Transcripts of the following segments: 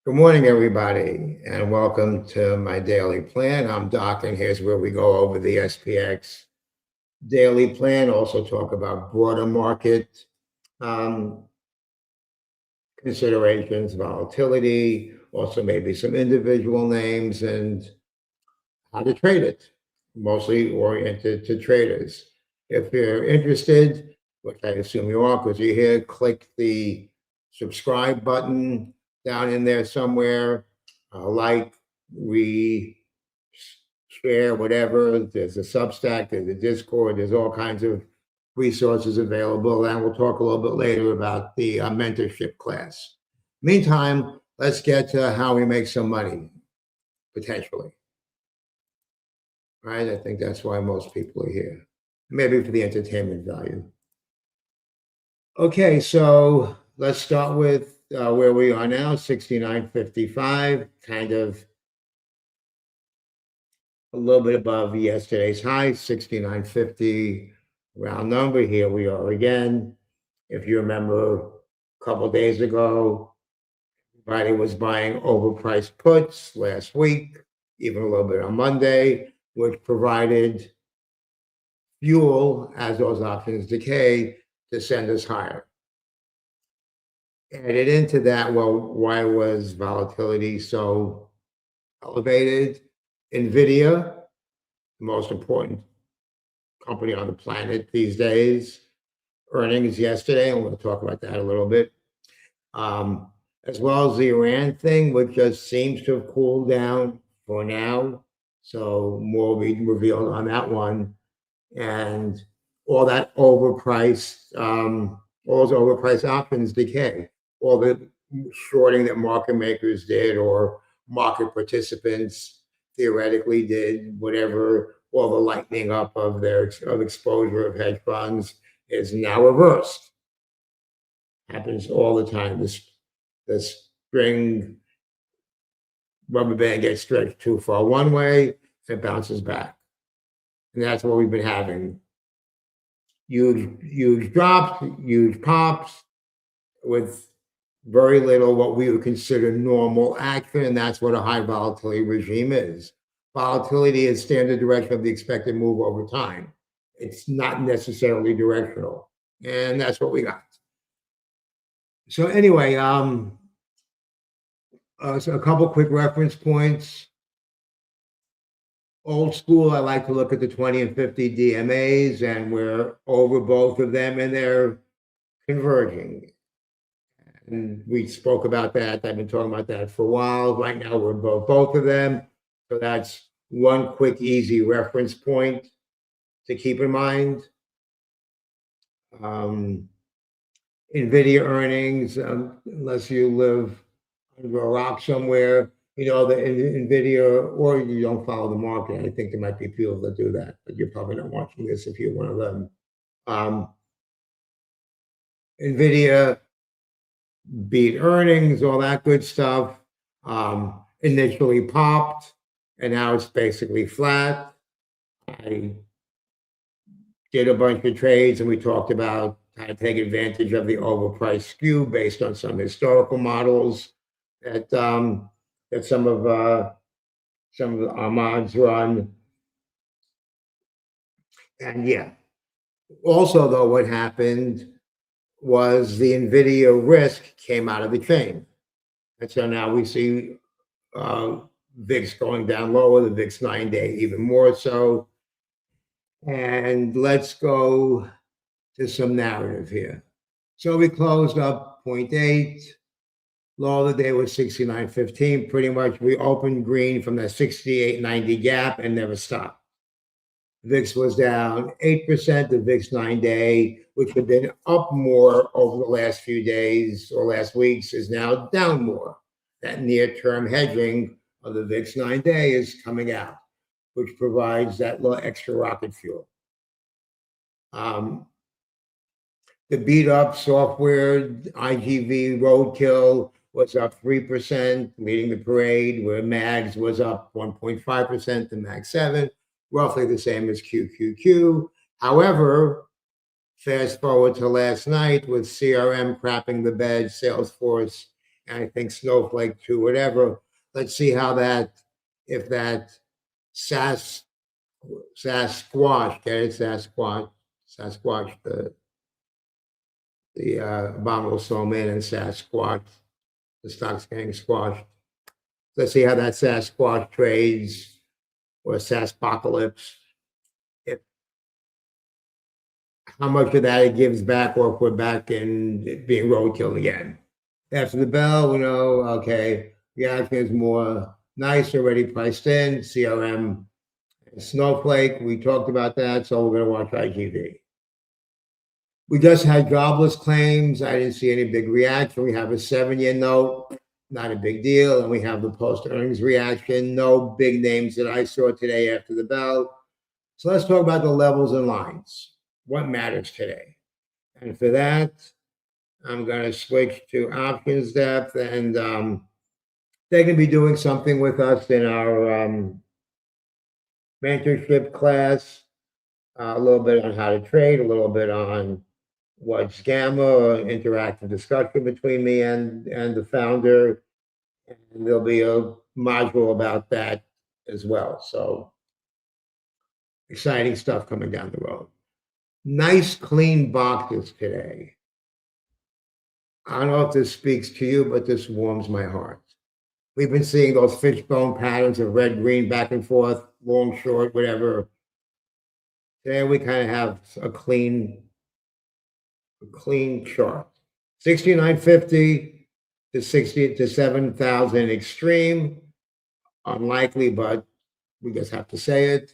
Good morning, everybody, and welcome to my daily plan. I'm Doc, and here's where we go over the SPX daily plan, also talk about broader market um, considerations, volatility, also maybe some individual names, and how to trade it, mostly oriented to traders. If you're interested, which I assume you are because you're here, click the subscribe button down in there somewhere, like, share, whatever. There's a Substack, there's a Discord, there's all kinds of resources available. And we'll talk a little bit later about the mentorship class. Meantime, let's get to how we make some money, potentially. Right? I think that's why most people are here. Maybe for the entertainment value. Okay, so let's start with where we are now, 69.55, kind of a little bit above yesterday's high, 69.50, round number. Here we are again. If you remember a couple of days ago, everybody was buying overpriced puts last week, even a little bit on Monday, which provided fuel as those options decay to send us higher. Added into that, well, why was volatility so elevated? NVIDIA, the most important company on the planet these days, earnings yesterday, and we'll talk about that a little bit, as well as the Iran thing, which just seems to have cooled down for now. So more will be revealed on that one. And all that overpriced, all those overpriced options decay. All the shorting that market makers did or market participants theoretically did, whatever, all the lightening up of exposure of hedge funds is now reversed. Happens all the time. The string rubber band gets stretched too far one way, it bounces back. And that's what we've been having. Huge drops, huge pops with very little what we would consider normal action, and that's what a high volatility regime is. Volatility is standard direction of the expected move over time. It's not necessarily directional, and that's what we got. So anyway, so a couple quick reference points. Old school, I like to look at the 20 and 50 DMAs, and we're over both of them, and they're converging. And we spoke about that. I've been talking about that for a while. Right now, we're both of them. So that's one quick, easy reference point to keep in mind. NVIDIA earnings, unless you live under a rock somewhere, you know, the NVIDIA, or you don't follow the market. I think there might be people that do that, but you're probably not watching this if you're one of them. NVIDIA beat earnings, all that good stuff. Initially popped, and now it's basically flat. I did a bunch of trades, and we talked about how to take advantage of the overpriced skew based on some historical models that that some of our mods run. And yeah, also though, what happened was the NVIDIA risk came out of the chain. And so now we see VIX going down lower, the VIX 9-day even more so. And let's go to some narrative here. So we closed up 0.8. Low of the day was 69.15. Pretty much we opened green from that 68.90 gap and never stopped. VIX was down 8%. The VIX 9-day, which had been up more over the last few days or last weeks, is now down more. That near-term hedging of the VIX 9-day is coming out, which provides that little extra rocket fuel. The beat-up software, IGV Roadkill, was up 3%, leading the parade, where MAGS was up 1.5%, the MAG 7, roughly the same as QQQ. However, fast forward to last night with CRM crapping the bed, Salesforce and I think Snowflake too, whatever. Let's see how that, if that Sasquatch, get it, Sasquatch, the abominable snowman and Sasquatch, the stock's getting squashed. Let's see how that Sasquatch trades, or Saspocalypse. If how much of that it gives back, or if we're back in being roadkill again. After the bell, we know, okay, the action is more nice, already priced in. CRM, Snowflake, we talked about that, so we're going to watch IGV. We just had jobless claims. I didn't see any big reaction. We have a 7-year note, not a big deal. And we have the post-earnings reaction. No big names that I saw today after the bell. So let's talk about the levels and lines. What matters today? And for that, I'm going to switch to options depth, and they're going to be doing something with us in our mentorship class, a little bit on how to trade, a little bit on what's gamma, interactive discussion between me and the founder. And there'll be a module about that as well. So exciting stuff coming down the road. Nice clean boxes today. I don't know if this speaks to you, but this warms my heart. We've been seeing those fishbone patterns of red, green, back and forth, long, short, whatever. Today we kind of have a clean chart. 6950 to 60 to 7,000 extreme. Unlikely, but we just have to say it.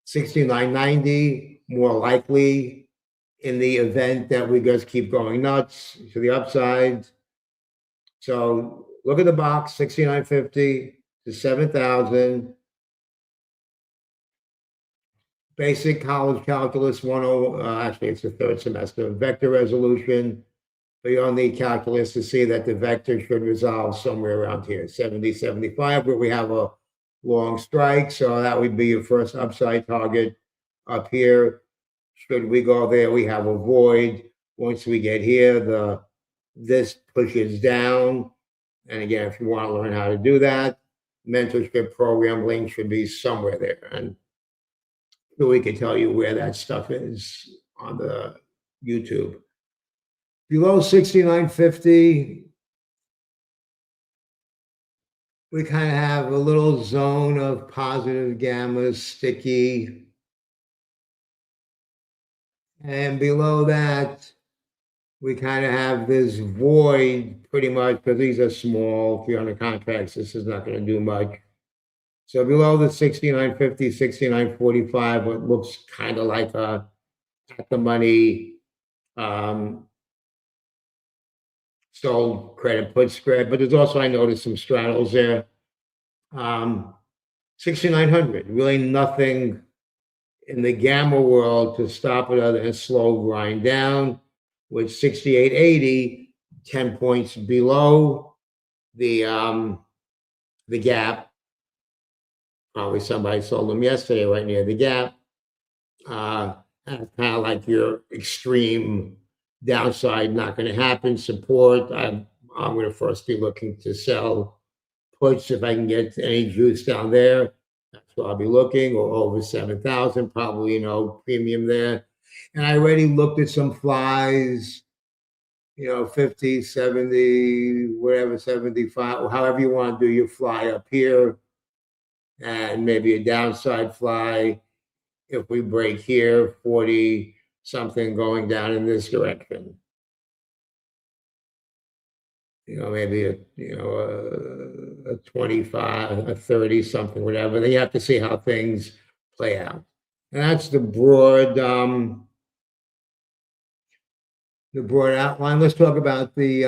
6990 more likely in the event that we just keep going nuts to the upside. So look at the box, 6950 to 7,000. Basic college calculus 101, actually it's the third semester, vector resolution. But you don't need calculus to see that the vector should resolve somewhere around here, 70, 75, where we have a long strike. So that would be your first upside target up here. Should we go there, we have a void. Once we get here, this pushes down. And again, if you want to learn how to do that, mentorship program link should be somewhere there. And we can tell you where that stuff is on the YouTube. Below 6950, we kind of have a little zone of positive gammas, sticky. And below that, we kind of have this void pretty much, because these are small 300 contracts. This is not going to do much. So below the 6950, 6945, what looks kind of like a at the money sold credit put spread, but there's also, I noticed some straddles there. 6,900, really nothing in the gamma world to stop it other than slow grind down, with 6880, 10 points below the gap. Probably somebody sold them yesterday right near the gap. Kind of like your extreme downside, not going to happen. Support, I'm going to first be looking to sell puts if I can get any juice down there. That's what I'll be looking, or over 7,000, probably, premium there. And I already looked at some flies, 50, 70, whatever, 75, however you want to do your fly up here, and maybe a downside fly if we break here, 40 something going down in this direction. Maybe a 25, a 30 something, whatever. Then you have to see how things play out. And that's the broad outline. Let's talk about the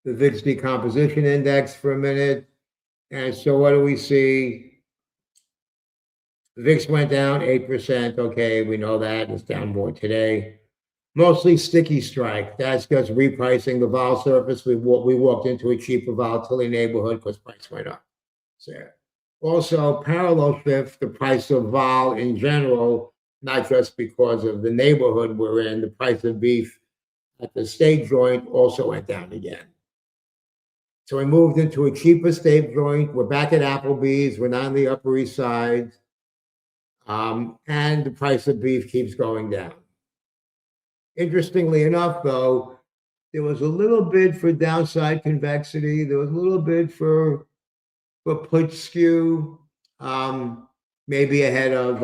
VIX decomposition index for a minute. And so what do we see? The VIX went down 8%. Okay, we know that. It's down more today. Mostly sticky strike. That's just repricing the vol surface. We walked into a cheaper volatility neighborhood because price went up. So also parallel shift, the price of vol in general, not just because of the neighborhood we're in. The price of beef at the stake joint also went down again. So we moved into a cheaper stake joint. We're back at Applebee's. We're not on the Upper East Side. And the price of beef keeps going down. Interestingly enough, though, there was a little bit for downside convexity. There was a little bit for put skew, maybe ahead of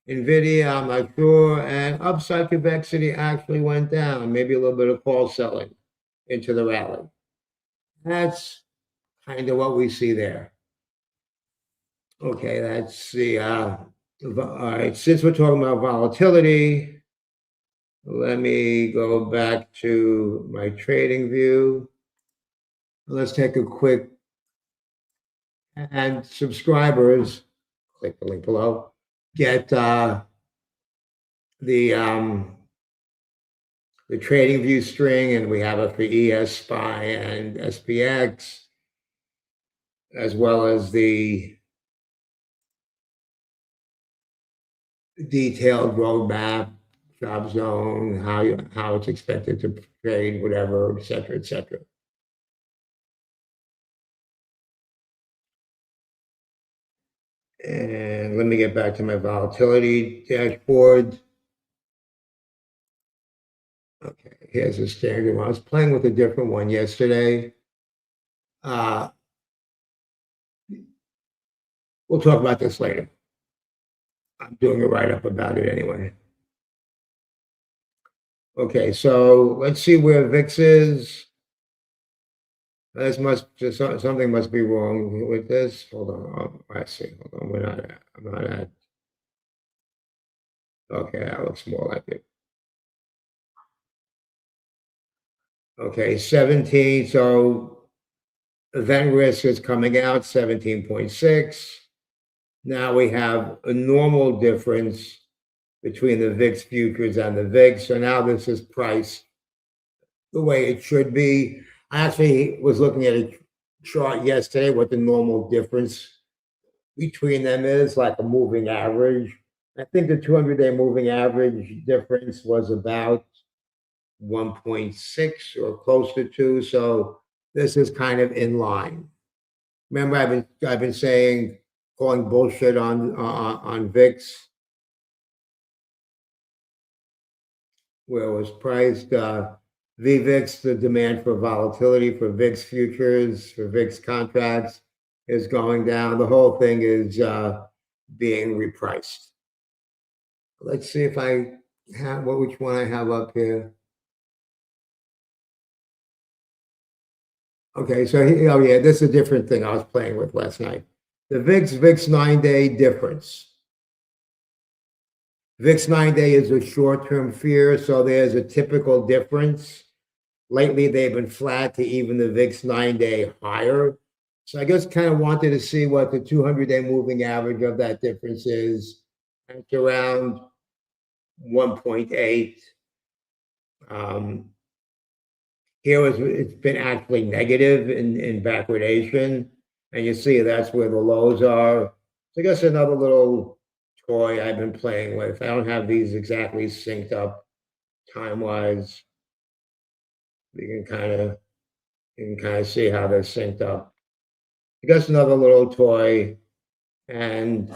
NVIDIA, I'm not sure. And upside convexity actually went down, maybe a little bit of call selling into the rally. That's kind of what we see there. Okay, that's the, all right, since we're talking about volatility, let me go back to my trading view. Let's take a quick, and subscribers, click the link below, get the trading view string, and we have it for ES, SPY, and SPX, as well as the detailed roadmap, job zone, how it's expected to trade, whatever, et cetera, et cetera. And let me get back to my volatility dashboard. Okay, here's a standard one. I was playing with a different one yesterday. We'll talk about this later. I'm doing a write-up about it anyway. Okay, so let's see where VIX is. Something must be wrong with this. Hold on. I see. Hold on. I'm not at. Okay, that looks more like it. Okay, 17. So event risk is coming out 17.6. Now we have a normal difference between the VIX futures and the VIX. So now this is priced the way it should be. I actually was looking at a chart yesterday what the normal difference between them is, like a moving average. I think the 200-day moving average difference was about 1.6 or close to 2. So this is kind of in line. Remember, I've been saying, calling bullshit on VIX, where it was priced. VVIX, the demand for volatility for VIX futures, for VIX contracts, is going down. The whole thing is being repriced. Let's see if I have which one I have up here. Okay, so oh yeah, this is a different thing I was playing with last night. The VIX 9-day difference. VIX 9-day is a short-term fear, so there's a typical difference. Lately, they've been flat to even the VIX 9-day higher. So I just kind of wanted to see what the 200-day moving average of that difference is. It's around 1.8. Here it's been actually negative in backwardation, and you see that's where the lows are. So I guess another little toy I've been playing with. I don't have these exactly synced up time-wise. You can kind of see how they're synced up. I guess another little toy, and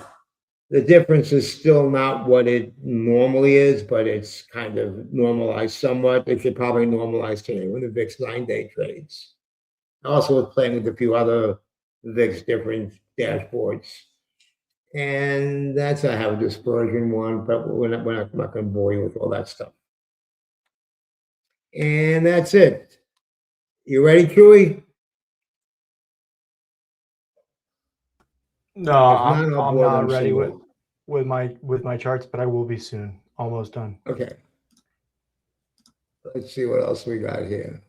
the difference is still not what it normally is, but it's kind of normalized somewhat. It should probably normalize today when the VIX 9-day trades. I also was playing with a few other VIX different dashboards. And I have a dispersion one, but we're not going to bore you with all that stuff. And that's it. You ready, Chewy? No, I'm not ready with my charts, but I will be soon. Almost done. Okay. Let's see what else we got here.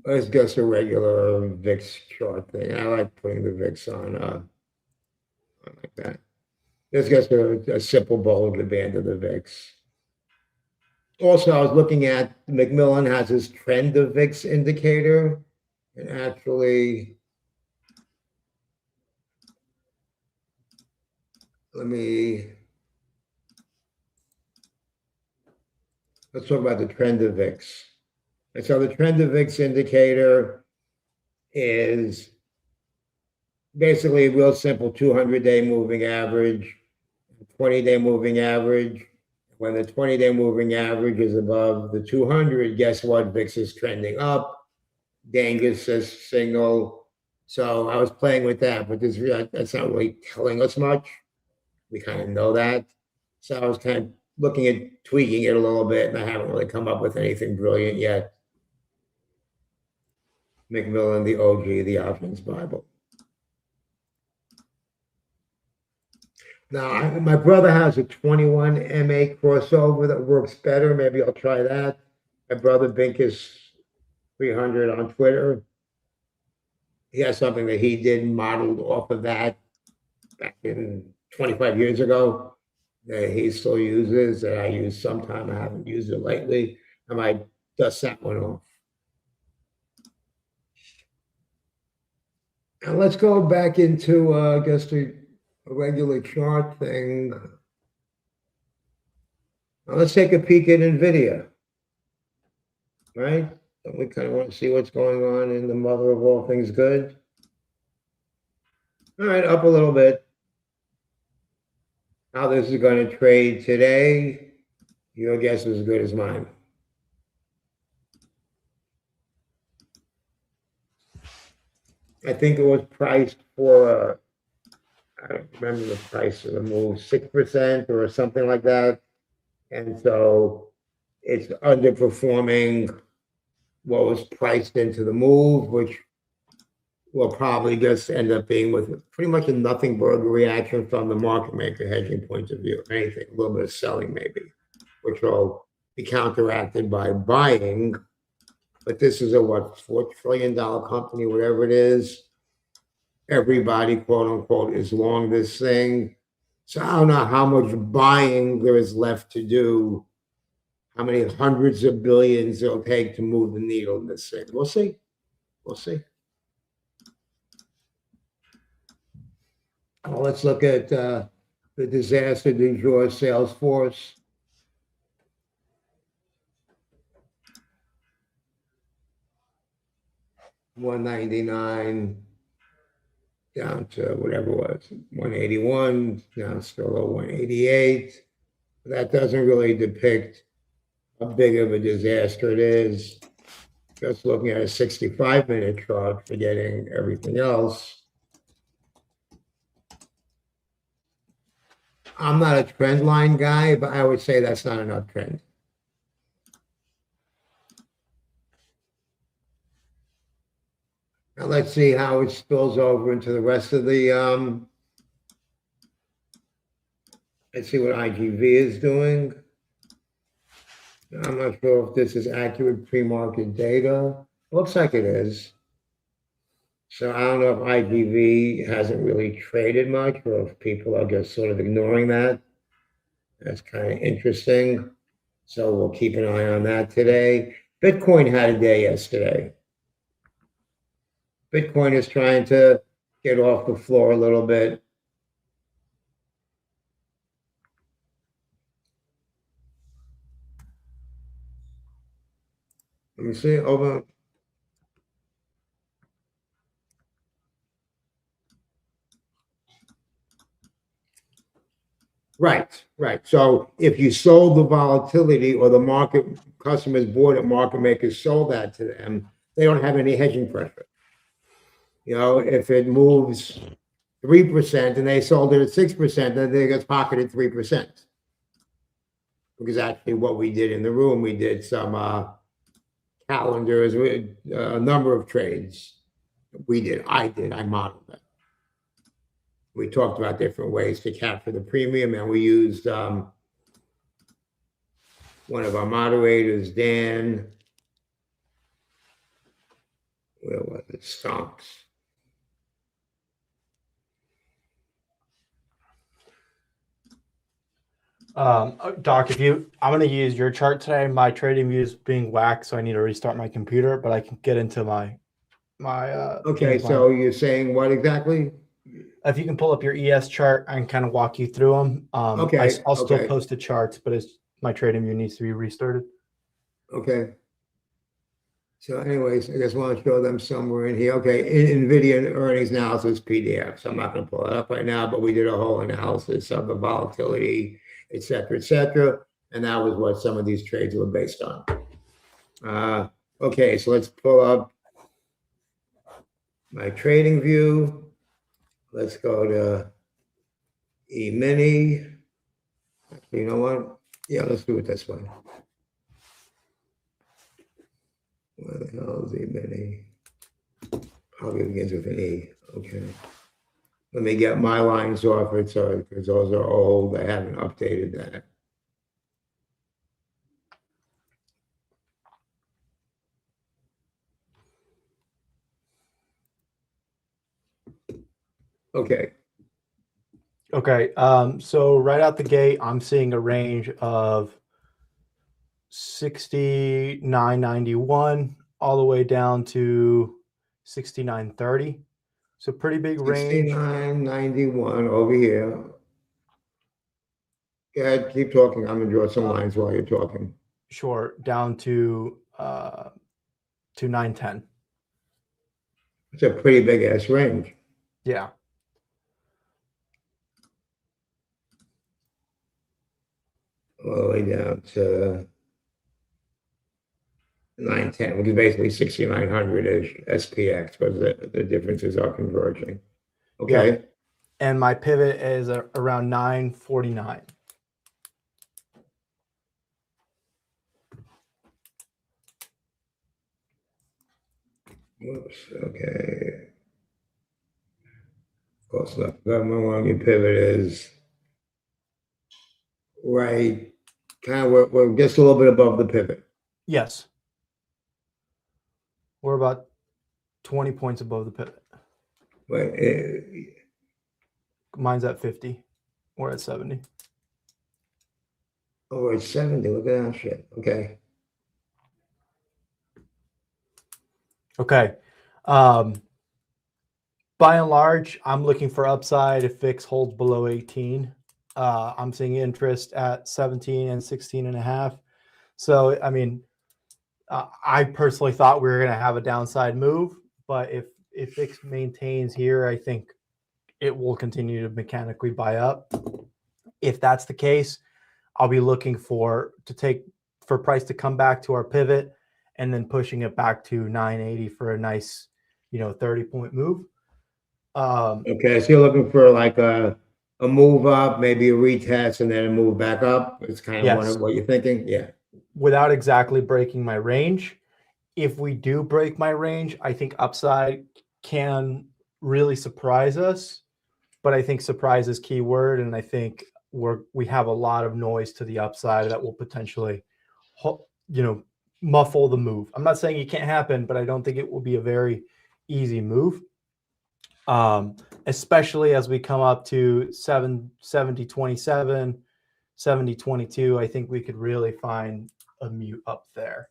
It's just a regular VIX chart thing. I like putting the VIX on like that. It's just a simple Bollinger Band of the VIX. Also, I was looking at Macmillan has his trend of VIX indicator, and actually, let me let's talk about the trend of VIX. And so the trend of VIX indicator is basically a real simple 200-day moving average, 20-day moving average. When the 20-day moving average is above the 200, guess what? VIX is trending up. Danger signal. So I was playing with that, but that's not really telling us much. We kind of know that. So I was kind of looking at tweaking it a little bit, and I haven't really come up with anything brilliant yet. McMillan, the OG, the Options Bible. Now, my brother has a 21 MA crossover that works better. Maybe I'll try that. My brother Binkus 300 on Twitter. He has something that he did modeled off of that back in 25 years ago that he still uses, that I use sometime. I haven't used it lately. I might dust that one off. And let's go back into, I guess, a regular chart thing. Now let's take a peek at NVIDIA, right? And we kind of want to see what's going on in the mother of all things good. All right, up a little bit. How this is going to trade today, your guess is as good as mine. I think it was priced for, I don't remember the price of the move, 6% or something like that. And so it's underperforming what was priced into the move, which will probably just end up being with pretty much a nothing burger reaction from the market maker hedging point of view. Anything, a little bit of selling maybe, which will be counteracted by buying. But this is a what, $4 trillion company, whatever it is. Everybody, quote unquote, is long this thing. So I don't know how much buying there is left to do, how many hundreds of billions it'll take to move the needle in this thing. We'll see. We'll see. Well, let's look at the disaster du jour Salesforce. $199 down to whatever it was, 181, now it's still at 188. That doesn't really depict how big of a disaster it is. Just looking at a 65-minute chart, forgetting everything else. I'm not a trend line guy, but I would say that's not an uptrend. Now let's see how it spills over into the rest of the, let's see what IGV is doing. I'm not sure if this is accurate pre-market data. Looks like it is. So I don't know if IGV hasn't really traded much or if people are just sort of ignoring that. That's kind of interesting. So we'll keep an eye on that today. Bitcoin had a day yesterday. Bitcoin is trying to get off the floor a little bit. Let me see, over. Right. So if you sold the volatility or the market customers bought it, market makers sold that to them, they don't have any hedging pressure. You know, if it moves 3% and they sold it at 6%, then they get pocketed 3%. Because actually what we did in the room, we did some calendars, a number of trades. I modeled that. We talked about different ways to capture the premium, and we used one of our moderators, Dan, where was it, Stonks. Doc, I'm going to use your chart today. My trading view is being whacked, so I need to restart my computer, but I can get into my okay, so you're saying what exactly? If you can pull up your ES chart, I can kind of walk you through them. Okay. I'll still post the charts, but my trading view needs to be restarted. Okay. So anyways, I just want to show them somewhere in here. Okay, NVIDIA earnings analysis PDF. So I'm not going to pull it up right now, but we did a whole analysis of the volatility, et cetera, et cetera. And that was what some of these trades were based on. Okay, so let's pull up my trading view. Let's go to E-mini. You know what? Yeah, let's do it this way. Where the hell is E-mini? Probably begins with an E. Okay. Let me get my lines off it, so because those are old, I haven't updated that. Okay. Okay. So right out the gate, I'm seeing a range of 69.91 all the way down to 69.30. So pretty big range. 69.91 over here. Go ahead, keep talking. I'm gonna draw some lines while you're talking. Sure, down to 9.10. It's a pretty big ass range. Yeah. All the way down to 910, which is basically 6,900-ish SPX, but the differences are converging. Okay. Yep. And my pivot is around 9.49. Whoops, okay. Close enough. That one your pivot is right, kind of we're just a little bit above the pivot. Yes. We're about 20 points above the pivot. Wait, Mine's at 50. We're at 70. oh, we're at 70. Look at that shit. Okay. Okay. By and large, I'm looking for upside if VIX holds below 18. I'm seeing interest at 17 and 16 and a half. So, I mean, I personally thought we were going to have a downside move, but if VIX maintains here, I think it will continue to mechanically buy up. If that's the case, I'll be looking for price to come back to our pivot and then pushing it back to 980 for a nice, 30-point move. Okay, so you're looking for like a move up, maybe a retest, and then a move back up. It's kind of Yes. what you're thinking. Yeah. Without exactly breaking my range. If we do break my range, I think upside can really surprise us. But I think surprise is key word, and I think we have a lot of noise to the upside that will potentially, muffle the move. I'm not saying it can't happen, but I don't think it will be a very easy move. Especially as we come up to 70.27, 70.22, I think we could really find a mute up there.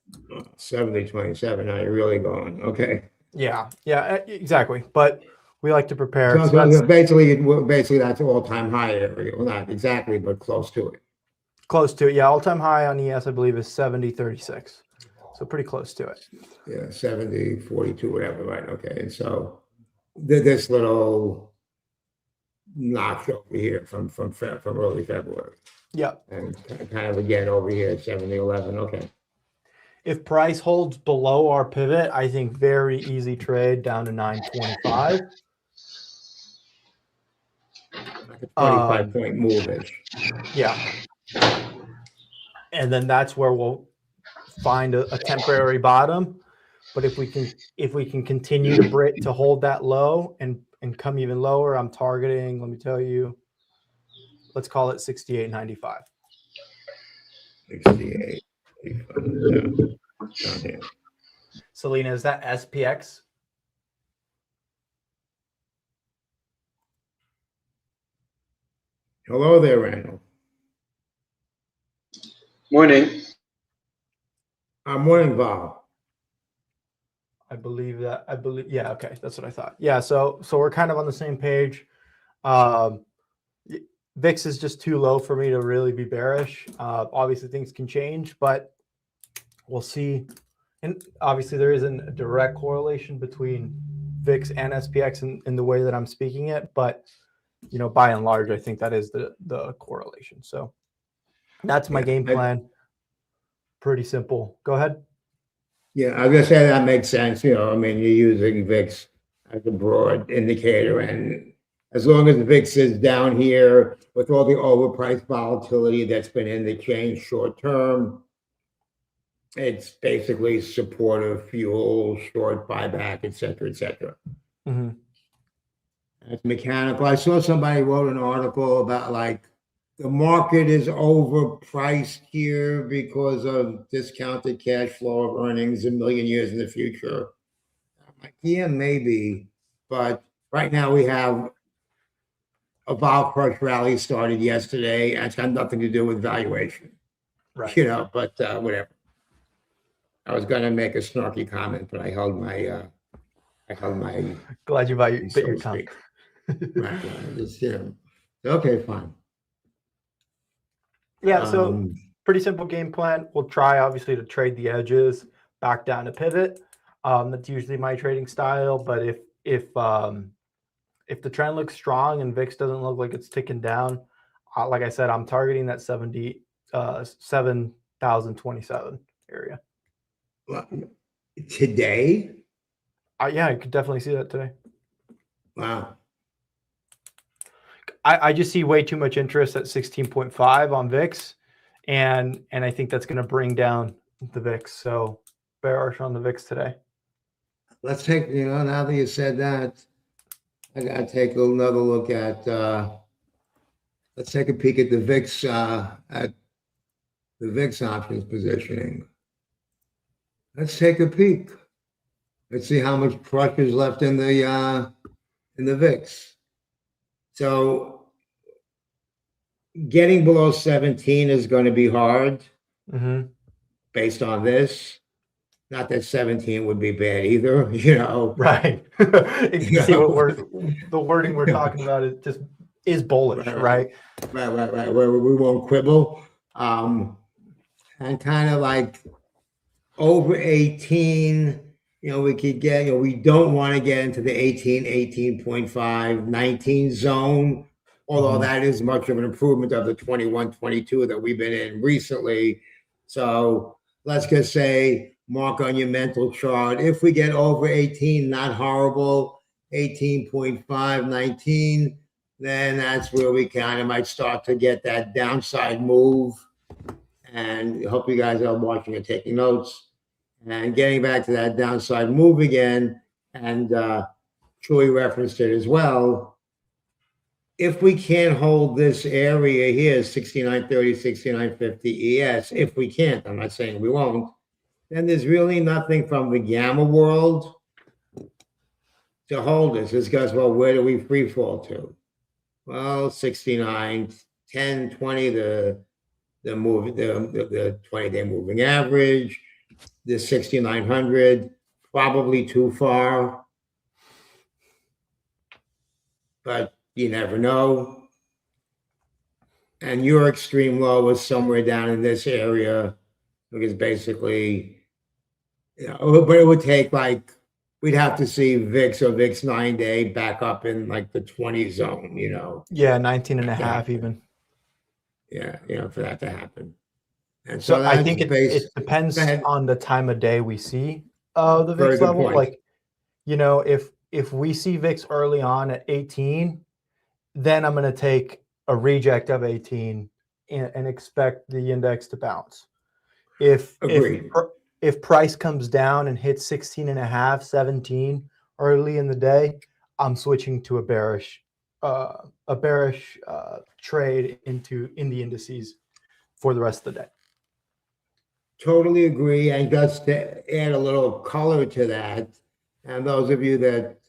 70.27. Now you're really going. Okay. Yeah, exactly. But we like to prepare. So basically that's all-time high area. Well, not exactly, but close to it. Close to it. Yeah, all-time high on ES, I believe, is 70.36. So pretty close to it. Yeah, 70.42, whatever, right? Okay. And so this little notch over here from early February. Yeah. And kind of again over here at 70.11. Okay. If price holds below our pivot, I think very easy trade down to 925. Like a 25-point move-ish. Yeah. And then that's where we'll find a temporary bottom. But if we can continue to hold that low and come even lower, I'm targeting, let me tell you, let's call it 68.95. 68. Down here. Selena, is that SPX? Hello there, Randall. Morning. Morning, Val. Yeah, okay, that's what I thought. Yeah, so we're kind of on the same page. VIX is just too low for me to really be bearish. Obviously, things can change, but we'll see. And obviously there isn't a direct correlation between VIX and SPX in the way that I'm speaking it, but by and large, I think that is the correlation. So that's my game plan. Pretty simple. Go ahead. Yeah, I was gonna say that makes sense. I mean, you're using VIX as a broad indicator, and as long as the VIX is down here with all the overpriced volatility that's been in the change short term, it's basically supportive fuel, short buyback, et cetera, et cetera. Mm-hmm. It's mechanical. I saw somebody wrote an article about like the market is overpriced here because of discounted cash flow of earnings a million years in the future. I'm like, yeah, maybe. But right now we have a vol crush rally started yesterday, and it's got nothing to do with valuation. Right. But whatever. I was going to make a snarky comment, but I held my glad you bit so your to tongue. speak. Right. Just, okay, fine. Yeah, so pretty simple game plan. We'll try obviously to trade the edges back down to pivot. That's usually my trading style. But if the trend looks strong and VIX doesn't look like it's ticking down, like I said, I'm targeting that 7,027 area. Today? Yeah, I could definitely see that today. Wow. I just see way too much interest at 16.5 on VIX, and I think that's going to bring down the VIX. So bearish on the VIX today. Let's take, now that you said that, I got to take another look at, let's take a peek at the VIX, options positioning. Let's take a peek. Let's see how much crush is left in the VIX. So getting below 17 is going to be hard based on this. Not that 17 would be bad either, Right. You see what the wording we're talking about is bullish, right? Right. We won't quibble. And kind of like over 18, we could get, we don't want to get into the 18, 18.5, 19 zone, although that is much of an improvement of the 21, 22 that we've been in recently. So let's just say, mark on your mental chart, if we get over 18, not horrible, 18.5, 19, then that's where we kind of might start to get that downside move. And I hope you guys are watching and taking notes. And getting back to that downside move again, and Troy referenced it as well. If we can't hold this area here, 69.30, 69.50 ES, if we can't, I'm not saying we won't, then there's really nothing from the gamma world to hold us. This goes, well, where do we free fall to? Well, 69, 10, 20, the 20-day moving average, the 6,900, probably too far, but you never know. And your extreme low is somewhere down in this area, because basically, but it would take we'd have to see VIX or VIX 9-day back up in like the 20 zone, Yeah, 19 and a half even. Yeah, for that to happen. And so I think it depends on the time of day we see the VIX level. Point. Like, if we see VIX early on at 18, then I'm going to take a reject of 18 and expect the index to bounce. If price comes down and hits 16 and a half, 17 early in the day, I'm switching to a bearish trade in the indices for the rest of the day. Totally agree. And just to add a little color to that, and those of you that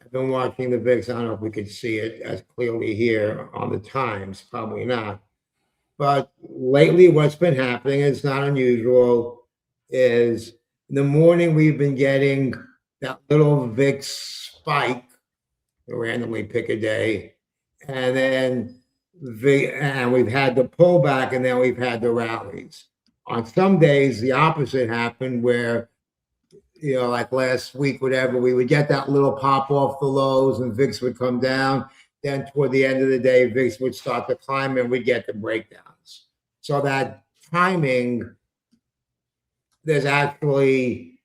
have been watching the VIX, I don't know if we could see it as clearly here on the times, probably not. But lately what's been happening, it's not unusual, is in the morning we've been getting that little VIX spike, randomly pick a day, and then and we've had the pullback, and then we've had the rallies. On some days, the opposite happened where, like last week, whatever, we would get that little pop off the lows and VIX would come down. Then toward the end of the day, VIX would start to climb and we'd get the breakdowns. So that timing, there's actually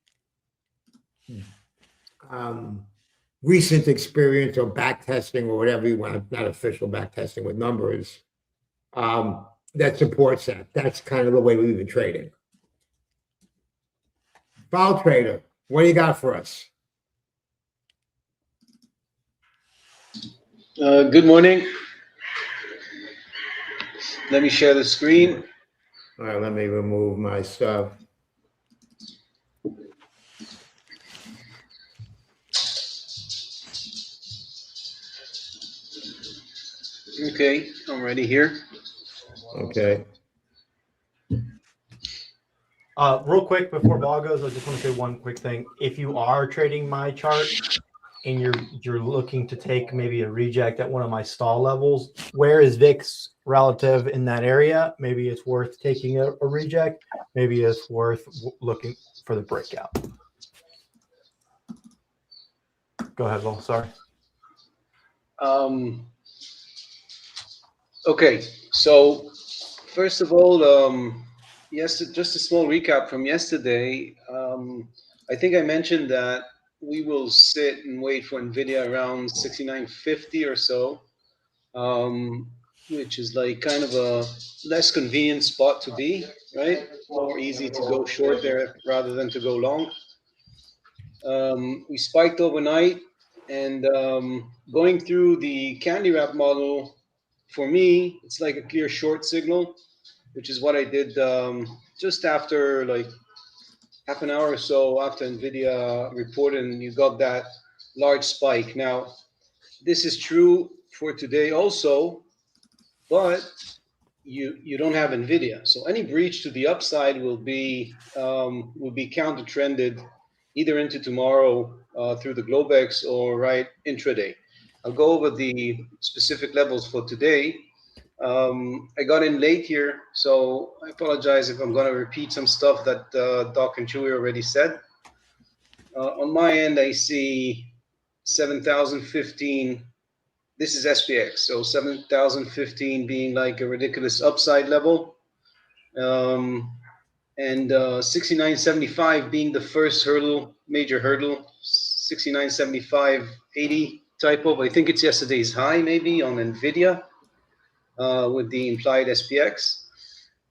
recent experience or back testing or whatever you want, not official back testing with numbers, that supports that. That's kind of the way we've been trading. Vol trader, what do you got for us? Good morning. Let me share the screen. All right, let me remove my stuff. Okay, I'm ready here. Okay. Okay. Real quick before Vol goes, I just want to say one quick thing. If you are trading my chart and you're looking to take maybe a reject at one of my stall levels, where is VIX relative in that area? Maybe it's worth taking a reject. Maybe it's worth looking for the breakout. Go ahead, Vol. Sorry. Okay, so first of all, yes, just a small recap from yesterday. I think I mentioned that we will sit and wait for NVIDIA around 69.50 or so, which is like kind of a less convenient spot to be, right? More easy to go short there rather than to go long. We spiked overnight, and going through the candy wrap model, for me, it's like a clear short signal, which is what I did just after like half an hour or so after NVIDIA reported, and you got that large spike. Now, this is true for today also, but you don't have NVIDIA. So any breach to the upside will be counter trended either into tomorrow through the Globex or right intraday. I'll go over the specific levels for today. I got in late here, so I apologize if I'm going to repeat some stuff that Doc and Chewy already said. On my end, I see 7,015. This is SPX, so 7,015 being like a ridiculous upside level, and 69.75 being the first hurdle, major hurdle, 69.75.80 type of. I think it's yesterday's high maybe on NVIDIA. With the implied SPX.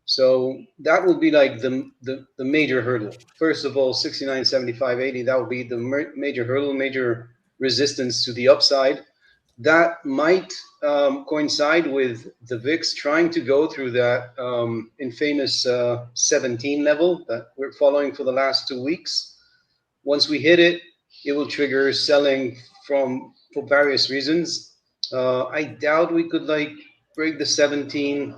So that will be like the major hurdle. First of all, 69.75.80, that will be the major hurdle, major resistance to the upside. That might coincide with the VIX trying to go through that infamous 17 level that we're following for the last 2 weeks. Once we hit it, it will trigger selling for various reasons. I doubt we could like break the 17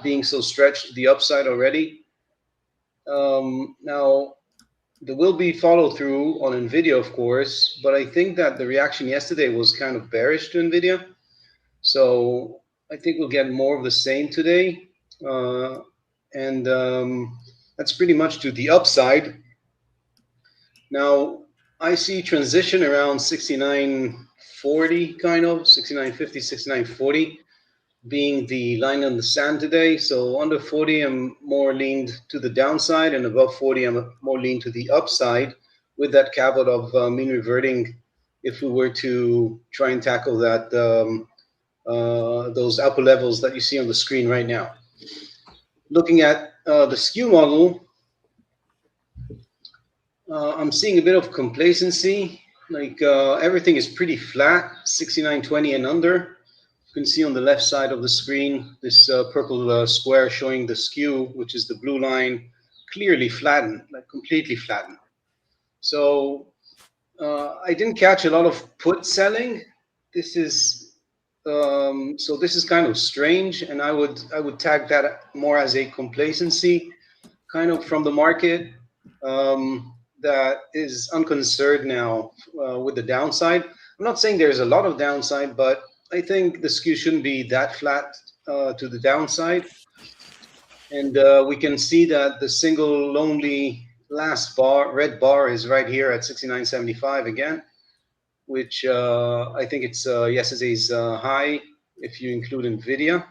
being so stretched to the upside already. Now, there will be follow through on NVIDIA, of course, but I think that the reaction yesterday was kind of bearish to NVIDIA. So I think we'll get more of the same today. And that's pretty much to the upside. Now, I see transition around 69.40, kind of 69.50, 69.40 being the line on the sand today. So under 40, I'm more leaned to the downside, and above 40, I'm more leaned to the upside, with that caveat of mean reverting if we were to try and tackle that those upper levels that you see on the screen right now. Looking at the skew model, I'm seeing a bit of complacency. Like everything is pretty flat, 69.20 and under. You can see on the left side of the screen this purple square showing the skew, which is the blue line, clearly flattened, like completely flattened. So I didn't catch a lot of put selling. This is this is kind of strange, and I would tag that more as a complacency kind of from the market. That is unconcerned now with the downside. I'm not saying there's a lot of downside, but I think the skew shouldn't be that flat to the downside. And we can see that the single lonely last bar, red bar, is right here at 69.75 again, which I think it's yesterday's high if you include NVIDIA.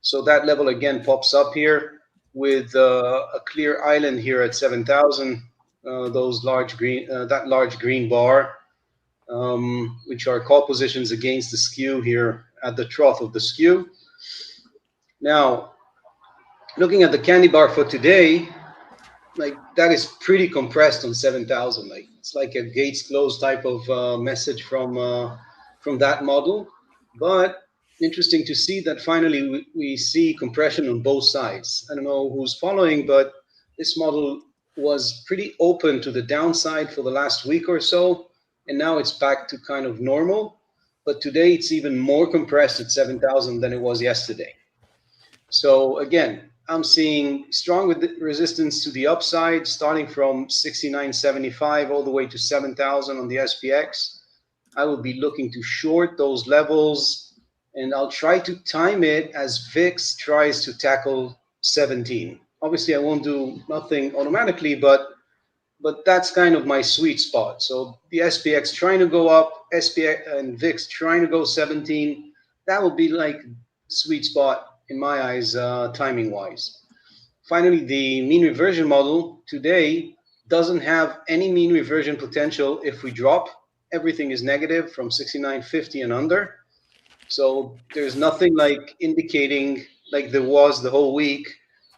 So that level again pops up here with a clear island here at 7,000. Those large green, that large green bar, which are call positions against the skew here at the trough of the skew. Now, looking at the candy bar for today, like that is pretty compressed on 7,000. Like it's like a gates closed type of message from that model. But interesting to see that finally we see compression on both sides. I don't know who's following, but this model was pretty open to the downside for the last week or so, and now it's back to kind of normal. But today it's even more compressed at 7,000 than it was yesterday. So again, I'm seeing strong resistance to the upside, starting from 69.75 all the way to 7,000 on the SPX. I will be looking to short those levels, and I'll try to time it as VIX tries to tackle 17. Obviously, I won't do nothing automatically, but that's kind of my sweet spot. So the SPX trying to go up, SPX and VIX trying to go 17. That will be like sweet spot in my eyes, timing wise. Finally, the mean reversion model today doesn't have any mean reversion potential if we drop. Everything is negative from 69.50 and under. So there's nothing like indicating, like there was the whole week,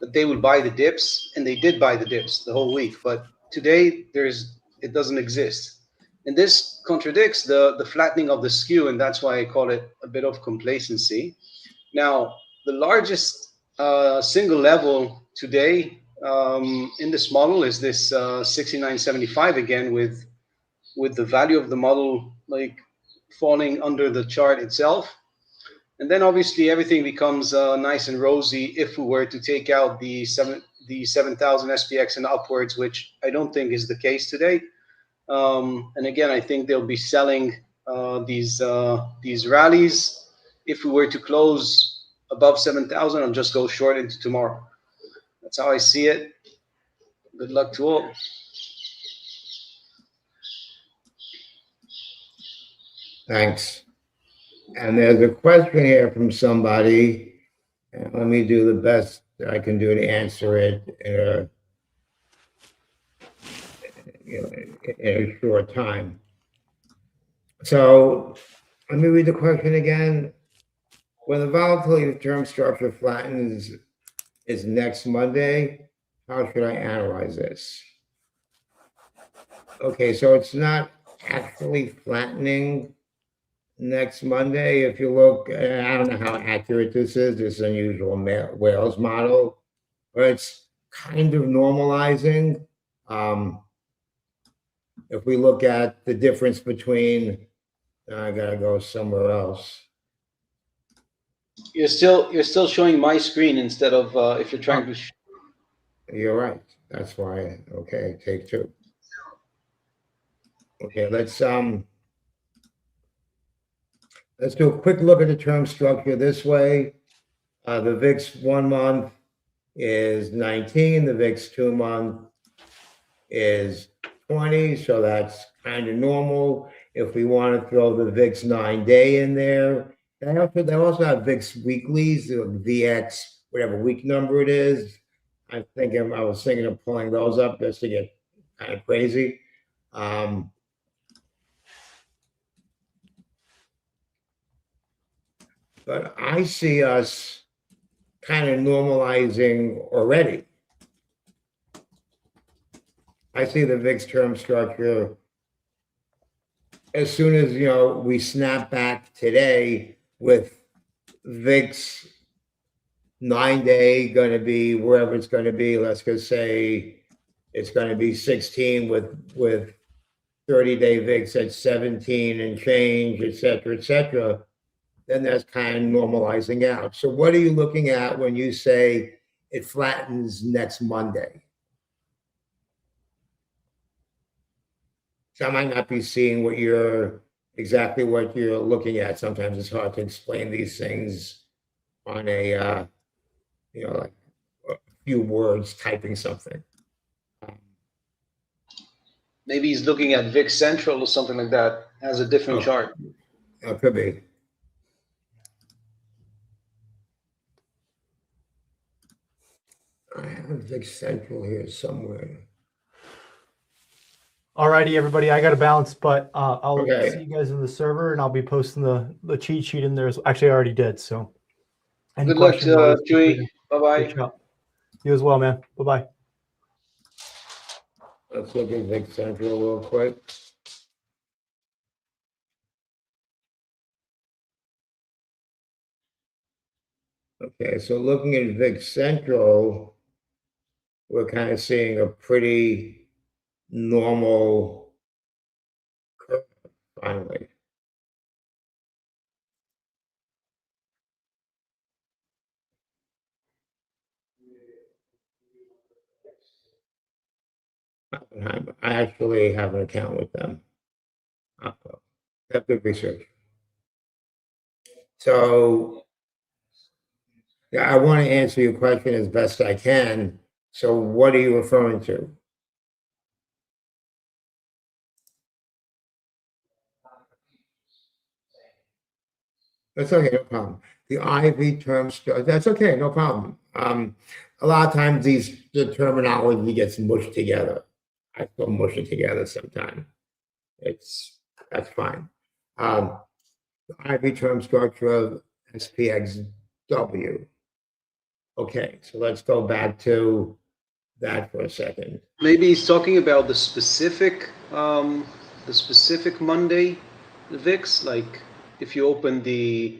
that they would buy the dips, and they did buy the dips the whole week. But today it doesn't exist. And this contradicts the flattening of the skew, and that's why I call it a bit of complacency. Now, the largest single level today in this model is this 69.75 again, with the value of the model like falling under the chart itself. And then obviously everything becomes nice and rosy if we were to take out the 7,000 SPX and upwards, which I don't think is the case today. And again, I think they'll be selling these rallies. If we were to close above 7,000, I'll just go short into tomorrow. That's how I see it. Good luck to all. Thanks. And there's a question here from somebody, and let me do the best I can do to answer it in a short time. So let me read the question again. When the volatility term structure flattens is next Monday, how should I analyze this? Okay, so it's not actually flattening next Monday. If you look, I don't know how accurate this is unusual Wales model, but it's kind of normalizing. If we look at the difference between, I gotta go somewhere else. You're still showing my screen instead of if you're trying to. You're right. That's why. Okay, take two. Okay, let's do a quick look at the term structure this way. The VIX 1 month is 19. The VIX 2 month is 20. So that's kind of normal. If we want to throw the VIX 9-day in there, they also have VIX weeklies, the VX, whatever week number it is. I was thinking of pulling those up just to get kind of crazy. But I see us kind of normalizing already. I see the VIX term structure as soon as we snap back today with VIX 9-day going to be wherever it's going to be. Let's just say it's going to be 16 with 30-day VIX at 17 and change, et cetera, then that's kind of normalizing out. So what are you looking at when you say it flattens next Monday? So I might not be seeing exactly what you're looking at. Sometimes it's hard to explain these things on a, like few words typing something. Maybe he's looking at VIX Central or something like that. Has a different chart. It could be. I have VIX Central here somewhere. Alrighty, everybody, I got to bounce, but I'll Okay. see you guys in the server, and I'll be posting the cheat sheet in there. Actually, I already did. So, any Good luck, questions, always feel free Chewy. to Bye-bye. reach out. You as well, man. Bye-bye. Let's look at VIX Central real quick. Okay, so looking at VIX Central, we're kind of seeing a pretty normal curve finally. Oppenheimer. I actually have an account with them. Have good research. So, yeah, I want to answer your question as best I can. So, what are you referring to? That's okay, no problem. The IV term, that's okay, no problem. A lot of times the terminology gets mushed together. I still mush it together sometimes. That's fine. The IV term structure of SPXW. Okay, so let's go back to that for a second. Maybe he's talking about the specific Monday, the VIX. Like if you open the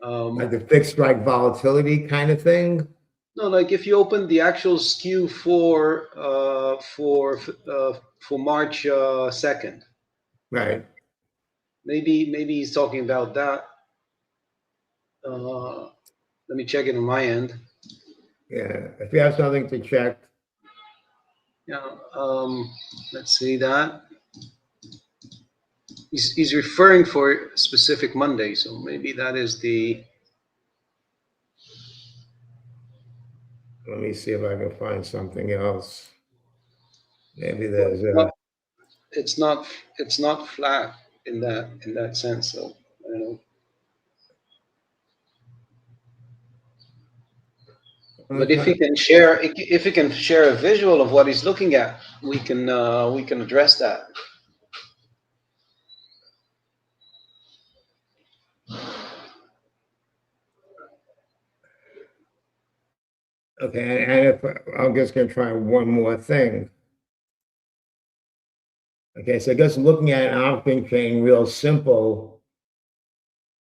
Like the fixed strike volatility kind of thing. no, like if you open the actual skew for March 2nd. Right. Maybe he's talking about that. Let me check it on my end. Yeah, if you have something to check. Yeah, let's see that. He's referring for specific Monday, so maybe that is the. Let me see if I can find something else. Maybe there's a. It's not flat in that sense, so I don't know. But if he can share a visual of what he's looking at, we can address that. Okay, and if I'm just going to try one more thing. Okay, so just looking at an option chain real simple,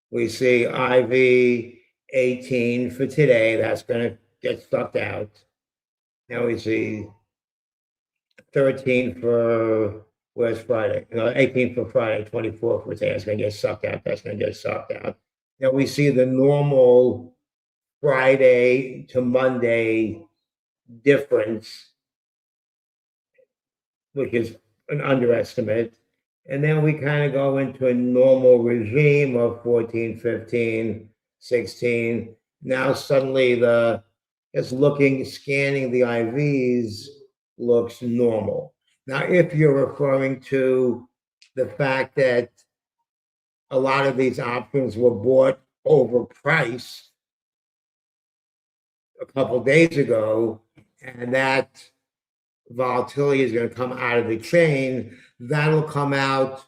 we see IV 18 for today. That's going to get sucked out. Now we see 13 for, where's Friday? No, 18 for Friday, 24 for today. That's going to get sucked out. That's going to get sucked out. Now we see the normal Friday to Monday difference, which is an underestimate. And then we kind of go into a normal regime of 14, 15, 16. Now suddenly scanning the IVs looks normal. Now, if you're referring to the fact that a lot of these options were bought overpriced a couple of days ago, and that volatility is going to come out of the chain, that'll come out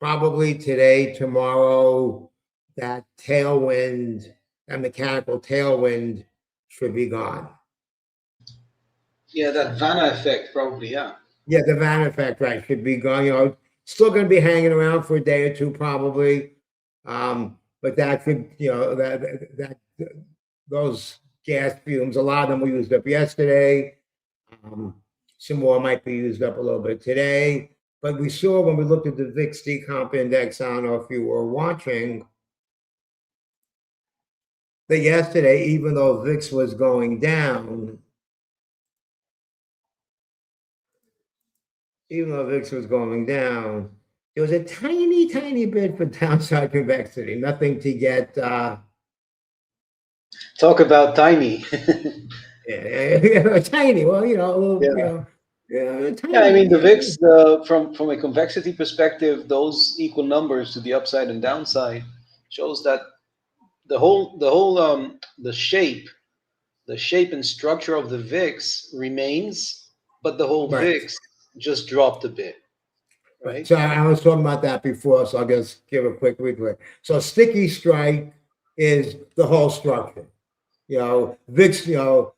probably today, tomorrow. That tailwind, that mechanical tailwind should be gone. Yeah, that Vanna effect probably, yeah. Yeah, the Vanna effect, right, should be gone. You know, still going to be hanging around for a day or two probably. But that should, you know, that those gas fumes, a lot of them were used up yesterday. Some more might be used up a little bit today. But we saw when we looked at the VIX decomp index, I don't know if you were watching, that yesterday, even though VIX was going down, there was a tiny, tiny bit for downside convexity, nothing to get. Talk about tiny. Yeah, tiny. Well, you know, a little, Yeah. you know, yeah, tiny. Yeah, I mean the VIX, from a convexity perspective, those equal numbers to the upside and downside shows that the shape and structure of the VIX remains, but the whole Right. VIX just dropped a bit, Right. right? So I was talking about that before, so I'll just give a quick recap. So sticky strike is the whole structure. You know, VIX, you know,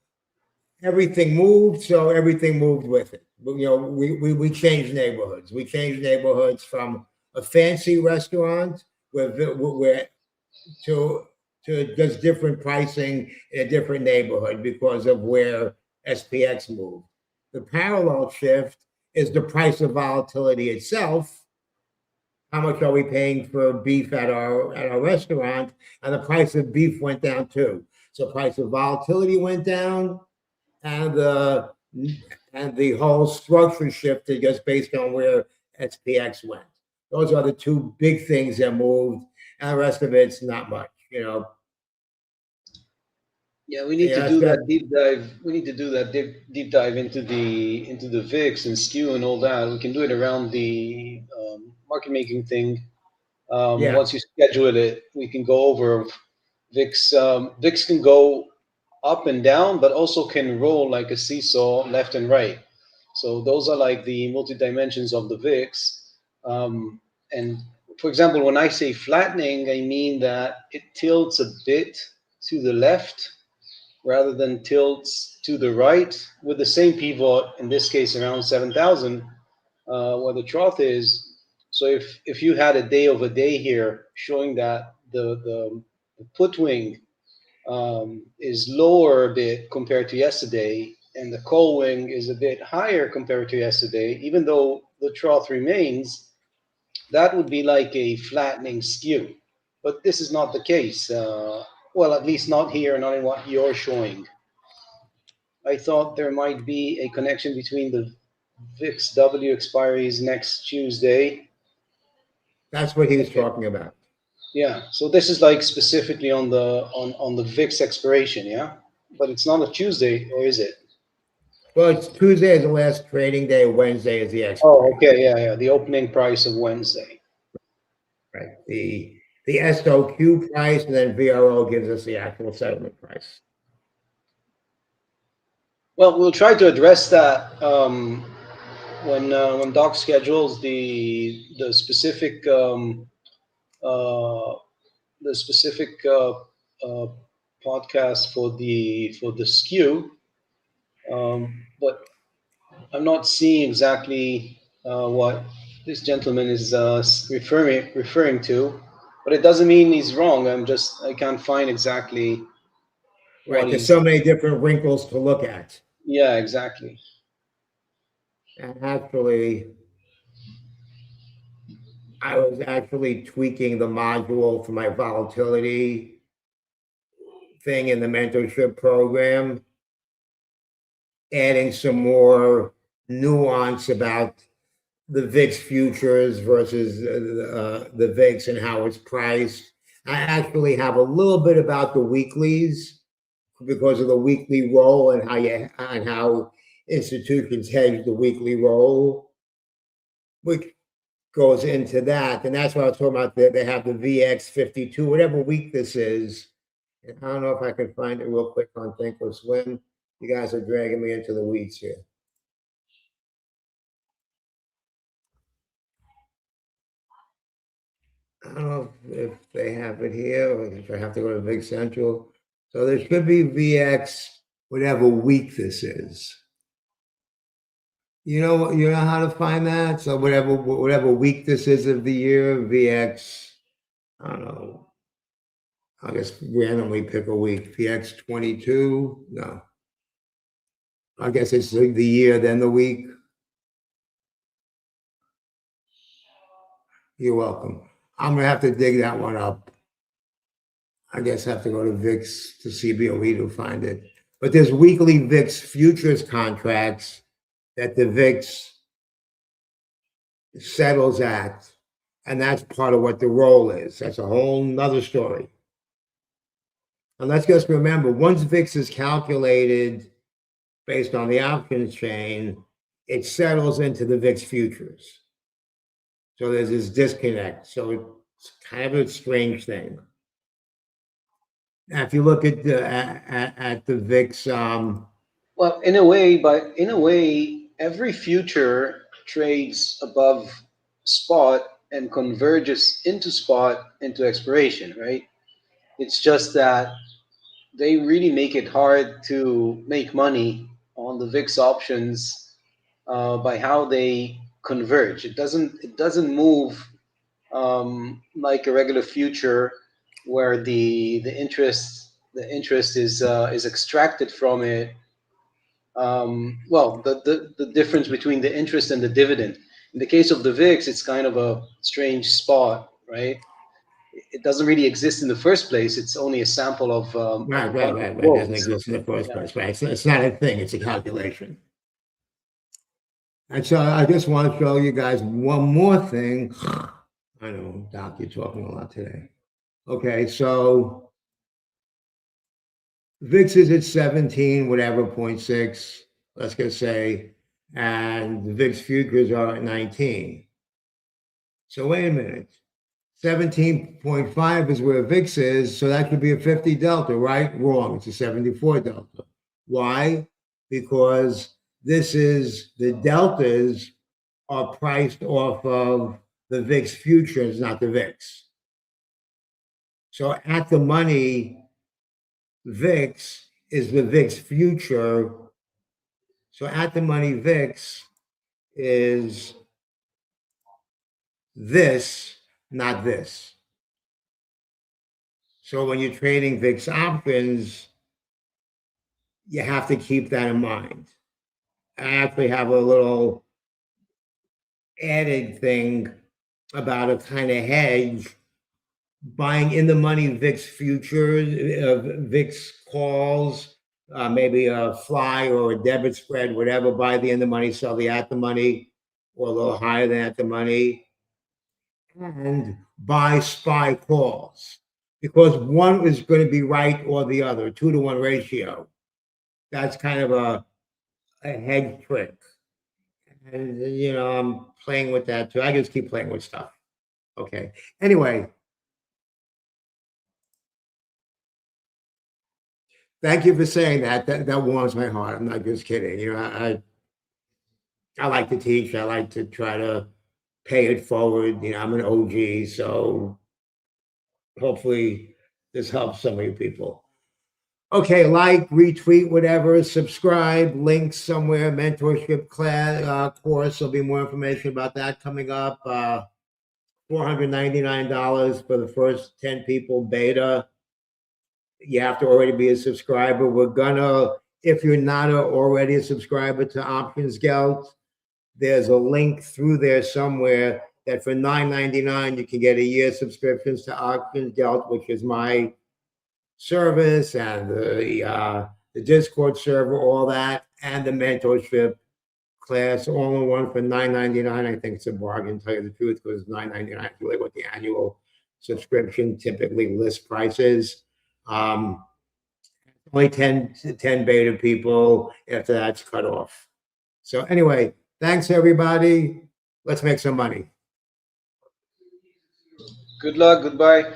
everything moved, so everything moved with it. You know, we changed neighborhoods. We changed neighborhoods from a fancy restaurant where to just different pricing in a different neighborhood because of where SPX moved. The parallel shift is the price of volatility itself. How much are we paying for beef at our restaurant? And the price of beef went down too. So price of volatility went down, and the whole structure shifted just based on where SPX went. Those are the two big things that moved, and the rest of it's not much, you know. Yeah, we need to Yeah, it's do got that deep dive. We need to do that deep dive into the VIX and skew and all that. We can do it around the market making thing. yeah, Once you schedule it, we can go over VIX. VIX can go up and down, but also can roll like a seesaw left and right. So those are like the multi dimensions of the VIX. And for example, when I say flattening, I mean that it tilts a bit to the left rather than tilts to the right with the same pivot, in this case around 7,000, where the trough is. So if you had a day over day here showing that the put wing is lower a bit compared to yesterday, and the call wing is a bit higher compared to yesterday, even though the trough remains, that would be like a flattening skew. But this is not the case. Well, at least not here, not in what you're showing. I thought there might be a connection between the VIX W expiries next Tuesday. that's what he was Okay. talking about. Yeah. So this is like specifically on the VIX expiration, yeah? But it's not a Tuesday, or is it? Well, it's Tuesday is the last trading day. Wednesday is the Oh, expiration. okay, yeah. The opening price of Wednesday. Right. The SOQ price, and then VRO gives us the actual settlement price. Well, we'll try to address that when Doc schedules the specific uh, the specific podcast for the skew. But I'm not seeing exactly what this gentleman is referring to. But it doesn't mean he's wrong. I can't find exactly what Right. There's he's. so many different wrinkles to look at. Yeah, exactly. And actually, I was actually tweaking the module for my volatility thing in the mentorship program, adding some more nuance about the VIX futures versus the VIX and how it's priced. I actually have a little bit about the weeklies because of the weekly roll and how institutions hedge the weekly roll, which goes into that. And that's what I was talking about. They have the VX52, whatever week this is. And I don't know if I can find it real quick on Thinkorswim. You guys are dragging me into the weeds here. I don't know if they have it here or if I have to go to Big Central. So there should be VX, whatever week this is. You know how to find that? So whatever week this is of the year, VX, I don't know. I'll just randomly pick a week. VX 22. No. I guess it's the year, then the week. You're welcome. I'm gonna have to dig that one up. I guess I have to go to VIX to CBOE to find it. But there's weekly VIX futures contracts that the VIX settles at, and that's part of what the roll is. That's a whole nother story. And let's just remember, once VIX is calculated based on the options chain, it settles into the VIX futures. So there's this disconnect. So it's kind of a strange thing. Now, if you look at the VIX, Well, in a way, every future trades above spot and converges into spot into expiration, right? It's just that they really make it hard to make money on the VIX options by how they converge. It doesn't move like a regular future where the interest is extracted from it. Well, the difference between the interest and the dividend. In the case of the VIX, it's kind of a strange spot, right? It doesn't really exist in the first place. It's only a sample of right. It doesn't quotes. exist in the first Yeah. place, right? It's not a thing, it's a calculation. And so I just want to show you guys one more thing. I know, Doc, you're talking a lot today. Okay, so VIX is at 17, whatever, 0.6, let's just say, and the VIX futures are at 19. So wait a minute. 17.5 is where VIX is, so that could be a 50 delta, right? Wrong, it's a 74 delta. Why? Because the deltas are priced off of the VIX futures, not the VIX. So at the money, VIX is the VIX future. So at the money, VIX is this, not this. So when you're trading VIX options, you have to keep that in mind. I actually have a little added thing about a kind of hedge, buying in the money VIX futures, VIX calls, maybe a fly or a debit spread, whatever, buy the in the money, sell the at the money, or a little higher than at the money, and buy SPY calls, because one is going to be right or the other, 2-to-1 ratio. That's kind of a hedge trick. And, I'm playing with that too. I just keep playing with stuff. Okay. Anyway, thank you for saying that. That warms my heart. I'm not just kidding. I like to teach. I like to try to pay it forward. I'm an OG, so hopefully this helps some of you people. Okay, like, retweet, whatever, subscribe, links somewhere, mentorship class course. There'll be more information about that coming up. $499 for the first 10 people beta. You have to already be a subscriber. If you're not already a subscriber to Options Gelt, there's a link through there somewhere that for $9.99 you can get a year subscriptions to Options Gelt, which is my service, and the Discord server, all that, and the mentorship class, all in one for $9.99. I think it's a bargain, to tell you the truth, because $9.99 is really what the annual subscription typically list price is. Only 10 beta people. After that's cut off. So anyway, thanks everybody. Let's make some money. Good luck. Goodbye.